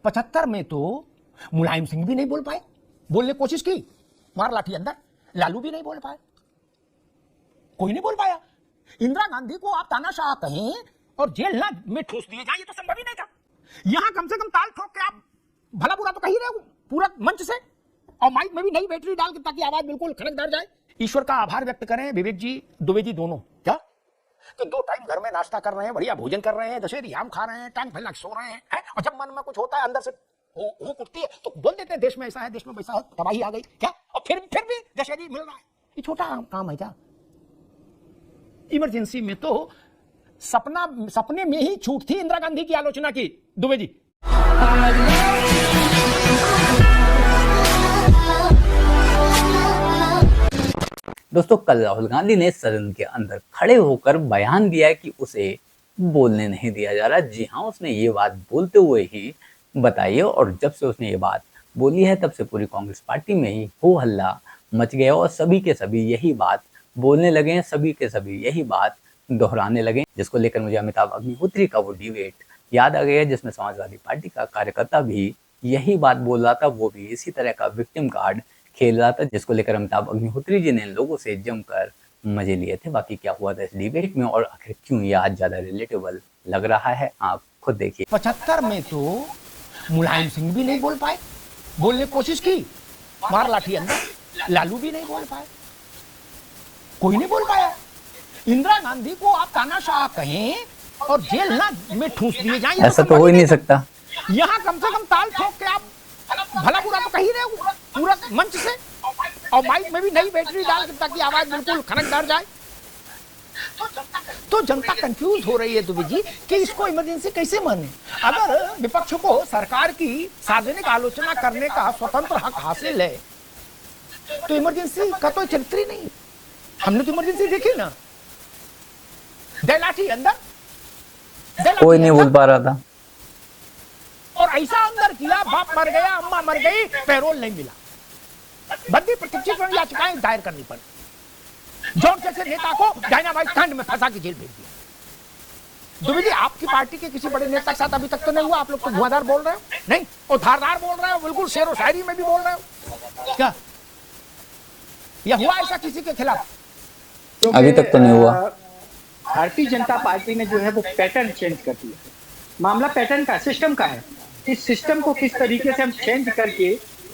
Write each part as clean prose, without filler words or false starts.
75 में तो मुलायम सिंह भी नहीं बोल पाए, बोलने की कोशिश की, मार लाठी अंदर। लालू भी नहीं बोल पाए, कोई नहीं बोल पाया। इंदिरा गांधी को आप तानाशाह कहें और जेल ना में ठूस दिए जाए, ये तो संभव ही नहीं था। यहां कम से कम ताल ठोक के आप भला बुरा तो कह ही रहे हो पूरा मंच से, और माइक में भी नई बैटरी डाल के ताकि आवाज बिल्कुल खनकदार जाए। ईश्वर का आभार व्यक्त करें विवेक जी, दुबे जी दोनों, क्या कि 2 टाइम घर में नाश्ता कर रहे हैं, बढ़िया भोजन कर रहे हैं, दशहरी आम खा रहे हैं, टांग फैला सो रहे हैं, और जब मन में कुछ होता है अंदर से हुक उठती है तो बोल देते हैं देश में ऐसा है, देश में वैसा है, तबाही आ गई क्या, और फिर भी दशहरी मिल रहा है। ये छोटा काम है क्या? इमरजेंसी में तो सपने में ही छूट थी इंदिरा गांधी की आलोचना की। दुबे जी, दोस्तों, कल राहुल गांधी ने सदन के अंदर खड़े होकर बयान दिया कि उसे बोलने नहीं दिया जा रहा। जी हाँ, उसने ये बात बोलते हुए ही बताई, और जब से उसने ये बात बोली है तब से पूरी कांग्रेस पार्टी में ही हो हल्ला मच गया और सभी के सभी यही बात बोलने लगे हैं, सभी के सभी यही बात दोहराने लगे, जिसको लेकर मुझे अमिताभ अग्निहोत्री का वो डिबेट याद आ गया, जिसमें समाजवादी पार्टी का कार्यकर्ता भी यही बात बोल रहा था, वो भी इसी तरह का विक्टिम कार्ड खेल रहा था, जिसको लेकर अमिताभ अग्निहोत्री जी ने लोगों से जमकर मजे लिए थे। बाकी क्या हुआ था इस डिबेट में और आखिर क्यों ये आज ज्यादा रिलेटेबल लग रहा है, आप खुद देखिए। 75 में तो मुलायम सिंह भी नहीं बोल पाए, बोलने की कोशिश की, मार लाठी अंदर। लालू भी नहीं बोल पाए, कोई नहीं बोल पाया। इंदिरा गांधी को आप तानाशाह कहें और जेल ना में ठूस दिए जाए, ऐसा तो हो ही नहीं सकता। यहां कम से कम ताल ठोक के आप भला बुरा तो कह ही रहे हो पूरा मंच से, और माइक में भी नई बैटरी डाल के ताकि आवाज बिल्कुल खनकदार जाए। तो जनता कंफ्यूज हो रही है दुबे जी कि इसको इमरजेंसी कैसे माने। अगर विपक्ष को सरकार की सार्वजनिक आलोचना करने का स्वतंत्र हक हासिल है तो इमरजेंसी का तो चरित्र ही नहीं। हमने तो इमरजेंसी देखी ना, दे लाठी अंदर, कोई नहीं बोल पा रहा था, और ऐसा अंदर किया, बाप मर गया, अम्मा मर गई, पैरोल नहीं मिला, बंदी प्रत्यक्षीकरण याचिकाएं दायर करनी पड़ी, जॉन जैसे नेता को डायनामाइट कांड में फंसा के जेल भेज दिया। दुबे जी, आपकी पार्टी के किसी बड़े नेता के साथ अभी तक तो नहीं हुआ, आप लोग तो धुआंधार बोल रहे हो, नहीं, और धारदार बोल रहे हो, बिल्कुल शेर व शायरी में भी बोल रहे हो, क्या यह हुआ ऐसा किसी के खिलाफ? अभी तक तो नहीं हुआ। भारतीय जनता पार्टी ने जो है वो पैटर्न चेंज कर दिया। मामला पैटर्न का, सिस्टम का है। इस सिस्टम को किस तरीके से हम चेंज करके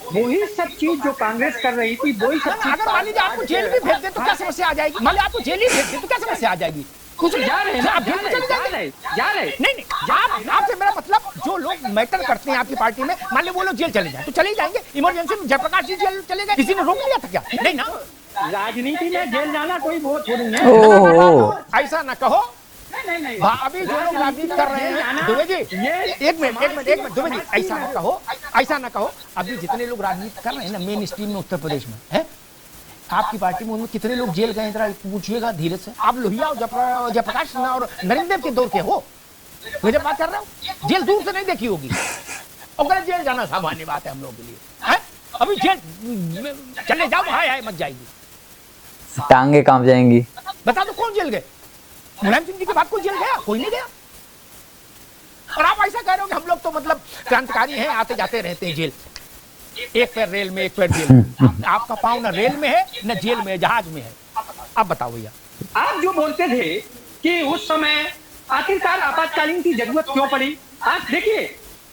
वही सब चीज जो कांग्रेस कर रही थी वही सब चीज। अगर मान लीजिए आपको जेल भी भेज दे तो क्या समस्या आ जाएगी? मान लीजिए आपको जेल ही भेज दे तो क्या समस्या आ जाएगी? कुछ जा रहे हैं, आप जेल में चले जाएंगे, जा रहे नहीं, आपसे मेरा मतलब जो लोग मैटर करते हैं आपकी पार्टी में, मान लीजिए वो लोग जेल चले जाए तो चले ही जाएंगे। इमरजेंसी में जयप्रकाश जी जेल चले गए, किसी ने रोक लिया था क्या? नहीं ना। राजनीति में जेल जाना कोई वो थोड़ी है। ऐसा ना कहो। नहीं, अभी जो लोग राजनीति कर रहे हैं दुबे जी, एक मिनट दुबे जी, ऐसा ना कहो। अभी जितने लोग राजनीति कर रहे हैं ना मेन स्ट्रीम में उत्तर प्रदेश में है, आपकी पार्टी में उनमें कितने लोग जेल गए जरा पूछिएगा धीरे से। आप लोहिया और जयप्रकाश और नरेंद्र के दौर के हो, मैं जब बात कर रहा हूँ, जेल दूर से नहीं देखी होगी, और जेल जाना सामान्य बात है हम लोगों के लिए, है? अभी जेल चले जाओ, वहां आए मत जाएगी, टांगे कांप जाएंगी। बता दो कौन जेल गए? मुलायम सिंह जी के बाद कोई जेल गया? कोई नहीं गया। और आप ऐसा कह रहे हो कि हम लोग तो मतलब क्रांतिकारी हैं, आते जाते रहते हैं जेल, एक पैर रेल में एक पैर जेल में। आपका पाँव न रेल में है न जेल में है, जहाज में है। अब बताओ भैया, आप जो बोलते थे कि उस समय आखिरकार आपातकालीन की जरूरत क्यों पड़ी, आज देखिए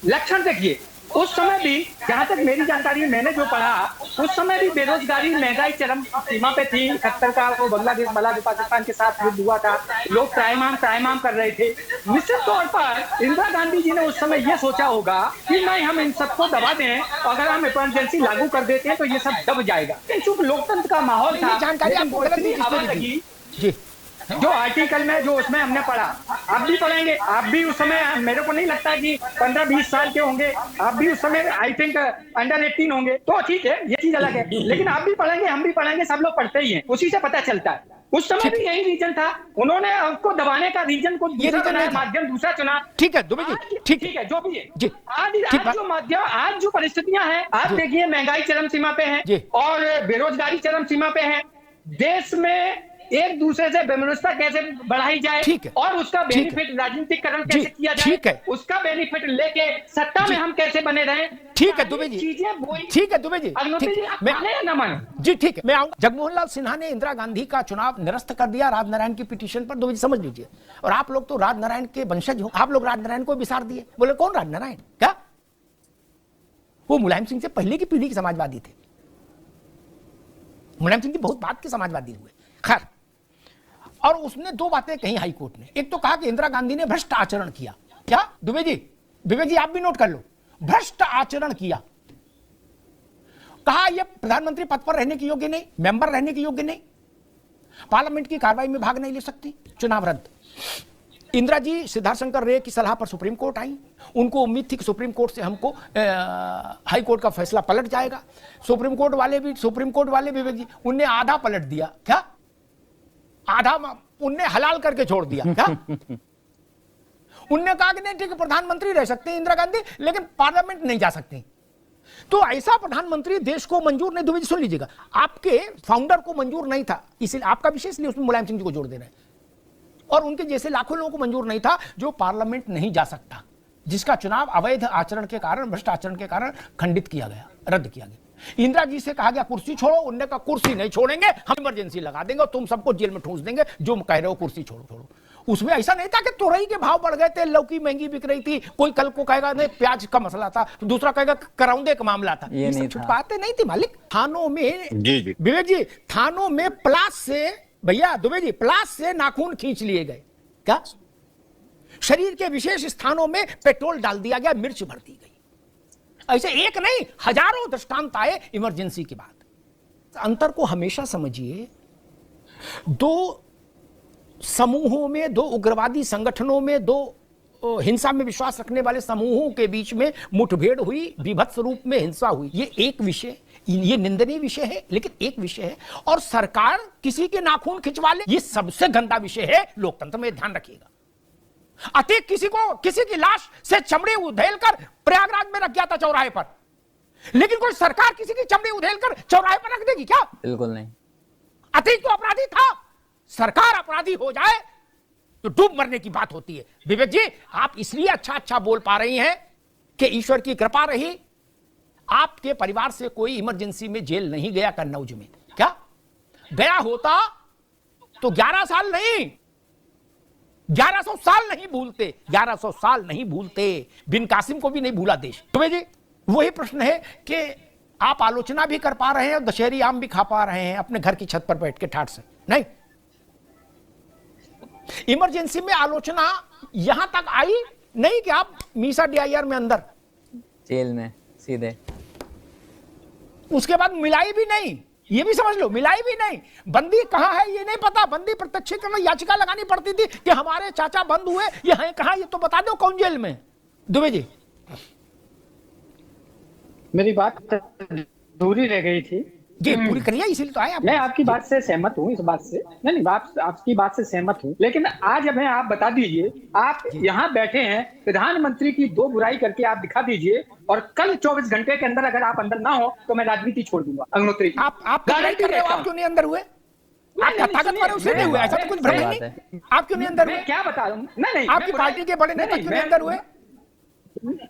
लक्षण देखिए। उस समय भी, जहां तक मेरी जानकारी मैंने जो पढ़ा, उस समय भी बेरोजगारी महंगाई चरम सीमा पे थी। 71 का वो बांग्लादेश पाकिस्तान के साथ युद्ध हुआ था, लोग त्राहिमाम कर रहे थे। निश्चित तौर पर इंदिरा गांधी जी ने उस समय ये सोचा होगा कि नहीं, हम इन सबको दबा दें, अगर हम इमरजेंसी लागू कर देते हैं तो ये सब दब जाएगा। चूंकि लोकतंत्र का माहौल था, जानकारी आपको गलत लगी जी, जो आर्टिकल में जो उसमें हमने पढ़ा, आप भी पढ़ेंगे, आप भी उस समय, मेरे को नहीं लगता कि 15-20 साल के होंगे, आप भी उस समय आई थिंक अंडर 18 होंगे, तो ठीक है, ये चीज अलग है, लेकिन आप भी पढ़ेंगे, हम भी पढ़ेंगे, सब लोग पढ़ते ही हैं, उसी से पता चलता है। उस समय भी यही रीजन था, उन्होंने आपको दबाने का रीजन को माध्यम दूसरा चुना। ठीक है दुबे जी, ठीक है, जो भी है जी। आज जो माध्यम, आज जो परिस्थितियां हैं, आप देखिए महंगाई चरम सीमा पे है और बेरोजगारी चरम सीमा पे है। देश में एक दूसरे से बेमिनुस्ता कैसे बढ़ाई जाए ठीक है, और उसका ठीक है। बेनिफिट राजनीतिकरण जी, कैसे किया जाए, ठीक है। उसका बेनिफिट लेके सत्ता में हम कैसे बने रहें। ठीक है दुबे जी, चीजें वही ठीक है दुबे जी, अग्निहोत्री जी, ठीक आप मैं माने या ना माने। जी ठीक है मैं आऊंगा। जगमोहन लाल सिन्हा ने इंदिरा गांधी का चुनाव निरस्त कर दिया राजनारायण की पिटीशन पर, दुबे जी समझ लीजिए। और आप लोग तो राजनारायण के वंशज हो, आप लोग राजनारायण को विसार दिए, बोले कौन राजनारायण, क्या वो मुलायम सिंह से पहले की पीढ़ी के समाजवादी थे। मुलायम सिंह जी बहुत बाद के समाजवादी हुए। खैर, और उसने दो बातें कही हाई कोर्ट ने। एक तो कहा कि इंदिरा गांधी ने भ्रष्ट आचरण किया। क्या दुबे जी, विवेक जी आप भी नोट कर लो, भ्रष्ट आचरण किया। कहा यह प्रधानमंत्री पद पर रहने के योग्य नहीं, मेंबर रहने के योग्य नहीं, पार्लियामेंट की कार्रवाई में भाग नहीं ले सकती, चुनाव रद्द। इंदिरा जी सिद्धार्थ शंकर रे की सलाह पर सुप्रीम कोर्ट आई। उनको उम्मीद थी कि सुप्रीम कोर्ट से हमको हाई कोर्ट का फैसला पलट जाएगा। सुप्रीम कोर्ट वाले विवेक जी उनने आधा पलट दिया। क्या आधा उनने हलाल करके छोड़ दिया। क्या उनने कहा कि नहीं ठीक है प्रधानमंत्री रह सकते हैं इंदिरा गांधी, लेकिन पार्लियामेंट नहीं जा सकते। तो ऐसा प्रधानमंत्री देश को मंजूर नहीं। दुबे जी सुन लीजिएगा, आपके फाउंडर को मंजूर नहीं था, इसलिए आपका विषय, इसलिए उसमें मुलायम सिंह जी को जोड़ दे रहे हैं। और उनके जैसे लाखों लोगों को मंजूर नहीं था जो पार्लियामेंट नहीं जा सकता, जिसका चुनाव अवैध आचरण के कारण, भ्रष्ट आचरण के कारण खंडित किया गया, रद्द किया गया। इंदिरा जी से कहा गया कुर्सी छोड़ो, उनने कहा कुर्सी नहीं छोड़ेंगे, हम इमरजेंसी लगा देंगे और तुम सबको जेल में ठूंस देंगे, जो कह रहे हो कुर्सी छोड़ो। उसमें ऐसा नहीं था कि तुरई के भाव बढ़ गए थे, लौकी महंगी बिक रही थी, कोई कल को कहेगा नहीं प्याज का मसला था, तो दूसरा कहेगा करौंदे का मामला था। ये नहीं था, बातें नहीं थी मालिक। थानों में जी विवेक जी, थानों में प्लास से, भैया दुबे जी, प्लास से नाखून खींच लिए गए। क्या शरीर के विशेष स्थानों में पेट्रोल डाल दिया गया, मिर्च भर दी गई। ऐसे एक नहीं हजारों दृष्टांत आए इमरजेंसी के बाद। अंतर को हमेशा समझिए, दो समूहों में, दो उग्रवादी संगठनों में, दो हिंसा में विश्वास रखने वाले समूहों के बीच में मुठभेड़ हुई, विभत्स रूप में हिंसा हुई। ये एक विषय, ये निंदनीय विषय है, लेकिन एक विषय है। और सरकार किसी के नाखून खिंचवा ले, ये सबसे गंदा विषय है लोकतंत्र में, ध्यान रखिएगा। अति किसी की लाश से चमड़े उधेल कर प्रयागराज में रख गया था चौराहे पर, लेकिन कोई सरकार किसी की चमड़ी उधेल कर चौराहे पर रख देगी क्या? बिल्कुल नहीं। अतीक तो अपराधी था, सरकार अपराधी हो जाए तो डूब मरने की बात होती है। विवेक जी आप इसलिए अच्छा बोल पा रही हैं कि ईश्वर की कृपा रही, आपके परिवार से कोई इमरजेंसी में जेल नहीं गया कन्नौज में। क्या गया होता तो 11 साल नहीं, 1100 साल नहीं भूलते, 1100 साल नहीं भूलते। बिन कासिम को भी नहीं भूला देश। तो जी वही प्रश्न है कि आप आलोचना भी कर पा रहे हैं और दशहरी आम भी खा पा रहे हैं अपने घर की छत पर बैठ के ठाठ से। नहीं, इमरजेंसी में आलोचना यहां तक आई नहीं कि आप मीसा DIR में अंदर, जेल में सीधे, उसके बाद मिलाई भी नहीं, ये भी समझ लो, मिलाई भी नहीं। बंदी कहां है ये नहीं पता, बंदी प्रत्यक्षीकरण याचिका लगानी पड़ती थी कि हमारे चाचा बंद हुए, ये हैं कहां, ये तो बता दो कौन जेल में। दुबे जी मेरी बात अधूरी रह गई थी जी, पूरी करिए, इसीलिए तो आए आप। मैं आपकी बात से सहमत हूँ, इस बात से नहीं, आपकी बात से सहमत हूँ, लेकिन आज हमें आप बता दीजिए, आप यहाँ बैठे हैं, प्रधानमंत्री की दो बुराई करके आप दिखा दीजिए, और कल 24 घंटे के अंदर अगर आप अंदर ना हो तो मैं राजनीति छोड़ दूंगा। अग्निहोत्री आप गारंटी कर रहे हो, आप क्यों नहीं अंदर हुए? आपका ताकतवर है उससे नहीं हुआ, ऐसा तो कुछ भ्रम नहीं। आप क्यों नहीं अंदर हुए? क्या बता रहा हूँ, नहीं आपकी पार्टी के बड़े नेता क्यों नहीं अंदर हुए?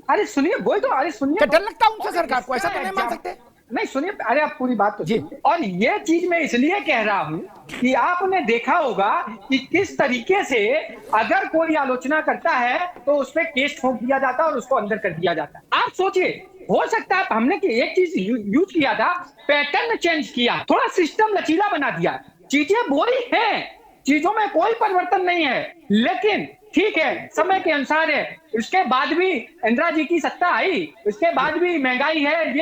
अरे सुनिए, वही तो, अरे सुनिए, डर लगता है उनसे सरकार को, ऐसा तो नहीं मान सकते। नहीं सुनिए, अरे आप पूरी बात तो सुनिए। और ये चीज मैं इसलिए कह रहा हूं कि आपने देखा होगा कि किस तरीके से अगर कोई आलोचना करता है तो उस पर केस ठोक दिया जाता है और उसको अंदर कर दिया जाता है। आप सोचिए, हो सकता है हमने एक चीज यूज किया था, पैटर्न चेंज किया, थोड़ा सिस्टम लचीला बना दिया, चीजें वही है, चीजों में कोई परिवर्तन नहीं है, लेकिन ठीक है समय के अनुसार है। उसके बाद भी इंदिरा जी की सत्ता आई, उसके बाद भी महंगाई है,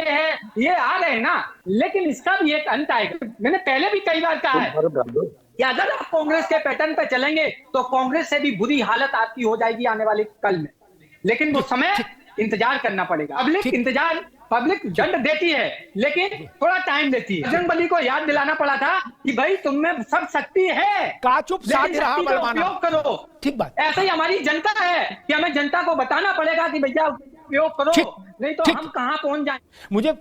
ये आ रहे हैं ना, लेकिन इसका भी एक अंत आएगा। मैंने पहले भी कई बार कहा है कि अगर आप कांग्रेस के पैटर्न पे चलेंगे तो कांग्रेस से भी बुरी हालत आपकी हो जाएगी आने वाले कल में, लेकिन वो समय इंतजार करना पड़ेगा। पब्लिक दंड देती है, लेकिन थोड़ा टाइम देती है। बजरंगबली को याद दिलाना पड़ा था कि भाई तुम में सब शक्ति है, काचुप साध रहा बलवाना, उपयोग करो। ठीक बात। ऐसे ही हमारी जनता है कि हमें जनता को बताना पड़ेगा कि भैया उपयोग करो, नहीं तो हम कहां पहुंच जाए। मुझे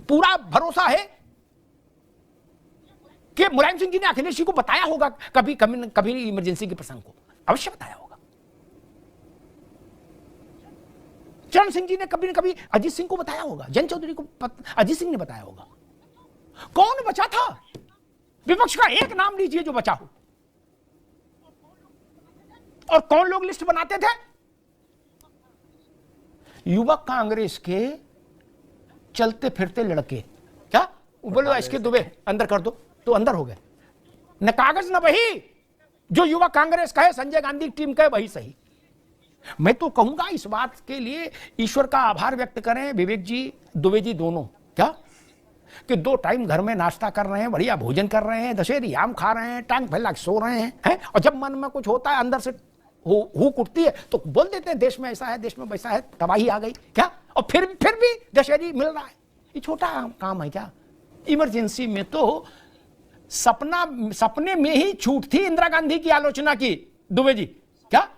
पूरा भरोसा है कि मुलायम सिंह जी ने अखिलेश जी को बताया होगा कभी कभी कभी इमरजेंसी के प्रसंग को, अवश्य बताया होगा। चरण सिंह जी ने कभी न कभी अजीत सिंह को बताया होगा, जयंत चौधरी को अजीत सिंह ने बताया होगा। कौन बचा था? विपक्ष का एक नाम लीजिए जो बचा हो। और कौन लोग लिस्ट बनाते थे? युवक कांग्रेस के चलते फिरते लड़के। क्या बोलो, इसके दुबे अंदर कर दो, तो अंदर हो गए। न कागज न वही, जो युवक कांग्रेस कहे, संजय गांधी की टीम कहे वही सही। मैं तो कहूंगा इस बात के लिए ईश्वर का आभार व्यक्त करें, विवेक जी, दुबे जी दोनों, क्या कि 2 टाइम घर में नाश्ता कर रहे हैं, बढ़िया भोजन कर रहे हैं, दशहरी आम खा रहे हैं, टांग फैला के सो रहे हैं, और जब मन में कुछ होता है अंदर से हुक उठती है तो बोल देते हैं देश में ऐसा है, देश में वैसा है, तबाही आ गई क्या, और फिर भी दशहरी मिल रहा है। ये छोटा काम है क्या? इमरजेंसी में तो सपने में ही छूट थी इंदिरा गांधी की आलोचना की, दुबे जी, क्या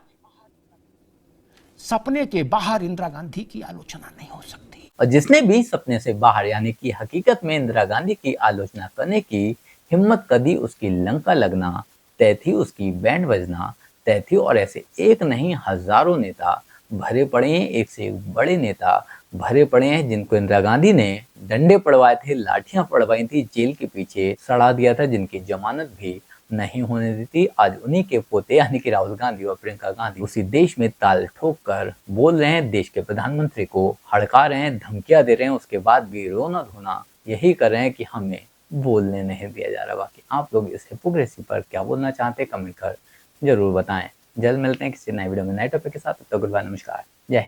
सपने के बाहर इंदिरा गांधी की आलोचना नहीं हो सकती। और जिसने भी सपने से बाहर यानी कि हकीकत में इंदिरा गांधी की आलोचना करने की हिम्मत कदी, उसकी लंका लगना तय थी, उसकी बैंड बजना तय थी। और ऐसे एक नहीं हजारों नेता भरे पड़े हैं, एक से एक बड़े नेता भरे पड़े हैं, जिनको इंदिरा गांधी ने डंडे पड़वाए थे, लाठियां पड़वाई थी, जेल के पीछे सड़ा दिया था, जिनकी जमानत भी नहीं होने दी थी। आज उन्हीं के पोते यानी कि राहुल गांधी और प्रियंका गांधी उसी देश में ताल ठोक कर बोल रहे हैं, देश के प्रधानमंत्री को हड़का रहे हैं, धमकियां दे रहे हैं, उसके बाद भी रोना धोना यही कर रहे हैं कि हमें बोलने नहीं दिया जा रहा। बाकी आप लोग इस हिपोक्रेसी पर क्या बोलना चाहते हैं कमेंट कर जरूर बताएं। जल्द मिलते हैं किसी नए वीडियो में नए टॉपिक के साथ। तो गुड बाय, नमस्कार, जय हिंद।